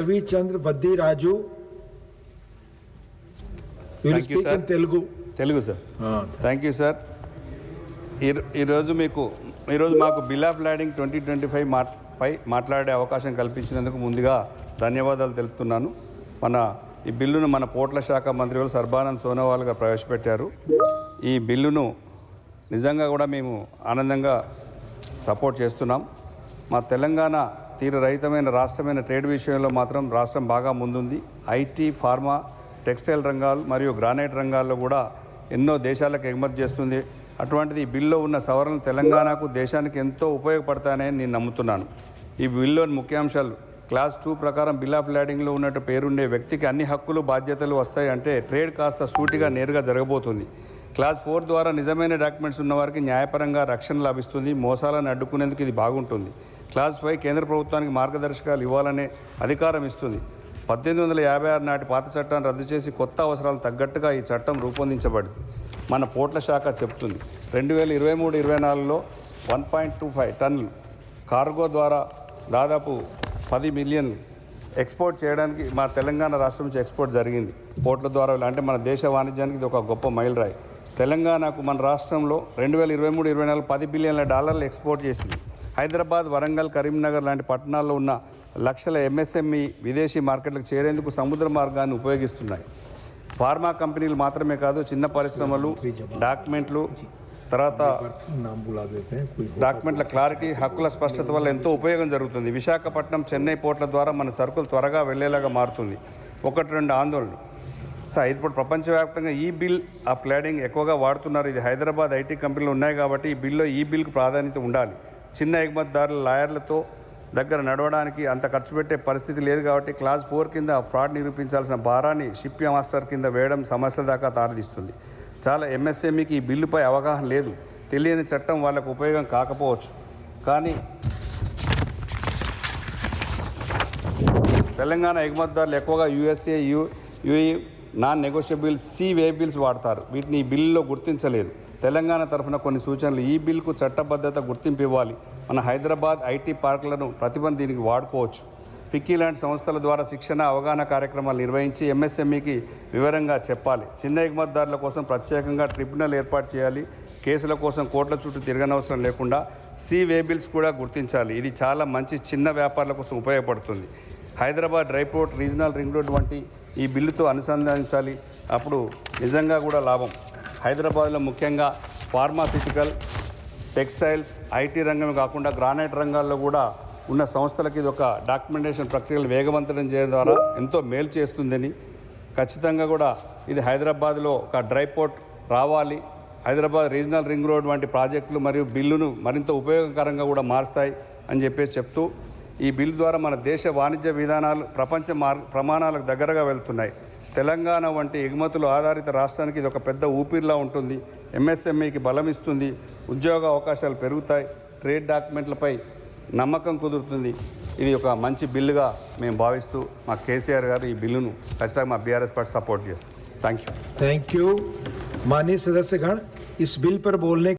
Chandra Vaddi Raju. You will speak in Telugu. Telugu, sir. Thank you, sir. ఈరోజు మాకు bill of landing 2025 పై మాట్లాడే అవకాశం కల్పించినందుకు ముందుగా ధన్యవాదాలు తెలుపుతున్నాను. ఈ బిల్లును మన పోర్ట్ల శాఖ మంత్రి సర్బానంద్ సోనోవాల్ గారు ప్రవేశపెట్టారు. ఈ బిల్లును నిజంగా కూడా మేము ఆనందంగా సపోర్ట్ చేస్తున్నాం. మా తెలంగాణ తీరరహితమైన రాష్ట్రమైన ట్రేడ్ విషయంలో మాత్రం రాష్ట్రం బాగా ముందుంది. ఐటీ, ఫార్మా, టెక్స్టైల్ రంగాలు మరియు గ్రానైట్ రంగాల్లో కూడా ఎన్నో దేశాలకు ఎగుమతి చేస్తుంది. అటువంటిది ఈ బిల్లో ఉన్న సవరణలు తెలంగాణకు, దేశానికి ఎంతో ఉపయోగపడతాయని నేను నమ్ముతున్నాను. ఈ బిల్లులోని ముఖ్యాంశాలు: క్లాస్ 2 ప్రకారం బిల్ ఆఫ్ ల్యాండింగ్లో ఉన్నట్టు పేరుండే వ్యక్తికి అన్ని హక్కులు, బాధ్యతలు వస్తాయి. అంటే ట్రేడ్ కాస్త సూటిగా నేరుగా జరగబోతుంది. క్లాస్ 4 ద్వారా నిజమైన డాక్యుమెంట్స్ ఉన్నవారికి న్యాయపరంగా రక్షణ లభిస్తుంది. మోసాలను అడ్డుకునేందుకు ఇది బాగుంటుంది. క్లాస్ 5 కేంద్ర ప్రభుత్వానికి మార్గదర్శకాలు ఇవ్వాలనే అధికారం ఇస్తుంది. 1856 నాటి పాత చట్టాన్ని రద్దు చేసి కొత్త అవసరాలు తగ్గట్టుగా ఈ చట్టం రూపొందించబడింది. మన పోర్ట్ల శాఖ చెప్తుంది 2023-24లో 1.25 టన్నులు కార్గో ద్వారా దాదాపు 10 మిలియన్ ఎక్స్పోర్ట్ చేయడానికి మా తెలంగాణ రాష్ట్రం నుంచి ఎక్స్పోర్ట్ జరిగింది. పోర్ట్ల ద్వారా అంటే మన దేశ వాణిజ్యానికి ఇది ఒక గొప్ప మైలురాయి. తెలంగాణకు మన రాష్ట్రంలో 2023-24 $10 బిలియన్ల ఎక్స్పోర్ట్ చేసింది. హైదరాబాద్, వరంగల్, కరీంనగర్ లాంటి పట్టణాల్లో ఉన్న లక్షల ఎంఎస్ఎంఈ విదేశీ మార్కెట్లకు చేరేందుకు సముద్ర మార్గాన్ని ఉపయోగిస్తున్నాయి. ఫార్మా కంపెనీలు మాత్రమే కాదు, చిన్న పరిశ్రమలు, డాక్యుమెంట్ల క్లారిటీ, హక్కుల స్పష్టత వల్ల ఎంతో ఉపయోగం జరుగుతుంది. విశాఖపట్నం, చెన్నై పోర్ట్ల ద్వారా మన సరుకులు త్వరగా వెళ్లేలాగా మారుతుంది. 1-2 ఆందోళనలు. ఇప్పుడు ప్రపంచవ్యాప్తంగా ఈ బిల్ ఆఫ్ ల్యాండింగ్ ఎక్కువగా వాడుతున్నారు. ఇది హైదరాబాద్ ఐటీ కంపెనీలు ఉన్నాయి కాబట్టి ఈ బిల్లో ఈ బిల్కు ప్రాధాన్యత ఉండాలి. చిన్న ఎగుమతిదారుల లాయర్లతో దగ్గర నడవడానికి అంత ఖర్చు పెట్టే పరిస్థితి లేదు కాబట్టి క్లాస్ 4 కింద ఫ్రాడ్ నిరూపించాల్సిన భారాన్ని షిప్ మాస్టర్ కింద వేయడం సమస్యల దాకా దారితీస్తుంది. చాలా ఎంఎస్ఎంఈకి ఈ బిల్లుపై అవగాహన లేదు. తెలియని చట్టం వాళ్ళకు ఉపయోగం కాకపోవచ్చు. కానీ తెలంగాణ ఎగుమతిదారులు ఎక్కువగా యుఎస్ఏ, యుఏఈ నాన్ నెగోషియబుల్ వే బిల్స్ వాడతారు. వీటిని ఈ బిల్లులో గుర్తించలేదు. తెలంగాణ తరఫున కొన్ని సూచనలు: ఈ బిల్కు చట్టబద్ధత గుర్తింపు ఇవ్వాలి. మన హైదరాబాద్ ఐటీ పార్కులను ప్రతిబంధ దీనికి వాడుకోవచ్చు. ఫిక్కీ లాంటి సంస్థల ద్వారా శిక్షణ, అవగాహన కార్యక్రమాలు నిర్వహించి ఎంఎస్ఎంఈకి వివరంగా చెప్పాలి. చిన్న ఎగుమతిదారుల కోసం ప్రత్యేకంగా ట్రిబ్యునల్ ఏర్పాటు చేయాలి. కేసుల కోసం కోర్టుల చుట్టూ తిరగనవసరం లేకుండా వే బిల్స్ కూడా గుర్తించాలి. ఇది చాలా మంచి చిన్న వ్యాపారుల కోసం ఉపయోగపడుతుంది. Hyderabad dry port, regional ring road వంటి ఈ బిల్లుతో అనుసంధానించాలి. అప్పుడు నిజంగా కూడా లాభం. హైదరాబాద్లో ముఖ్యంగా ఫార్మాసిటికల్, టెక్స్టైల్స్, ఐటీ రంగమే కాకుండా గ్రానైట్ రంగాల్లో కూడా ఉన్న సంస్థలకి ఇది ఒక డాక్యుమెంటేషన్ ప్రక్రియలు వేగవంతం చేయడం ద్వారా ఎంతో మేలు చేస్తుందని, ఖచ్చితంగా కూడా ఇది హైదరాబాద్లో ఒక డ్రైపోర్ట్ రావాలి. హైదరాబాద్ రీజనల్ రింగ్ రోడ్ వంటి ప్రాజెక్టులు మరియు బిల్లును మరింత ఉపయోగకరంగా కూడా మారుస్తాయి అని చెప్తూ ఈ బిల్లు ద్వారా మన దేశ వాణిజ్య విధానాలు ప్రపంచ ప్రమాణాలకు దగ్గరగా వెళ్తున్నాయి. తెలంగాణ వంటి ఎగుమతులు ఆధారిత రాష్ట్రానికి ఇది ఒక పెద్ద ఊపిరిలా ఉంటుంది. ఎంఎస్ఎంఈకి బలం ఇస్తుంది. ఉద్యోగ అవకాశాలు పెరుగుతాయి. ట్రేడ్ డాక్యుమెంట్లపై నమ్మకం కుదురుతుంది. ఇది ఒక మంచి బిల్లుగా మేము భావిస్తూ మా కేసీఆర్ గారు ఈ బిల్లును ఖచ్చితంగా మా బీఆర్ఎస్ పార్టీ సపోర్ట్ చేస్తాం. Thank you. माननीय सदस्यगण, इस बिल पर बोलने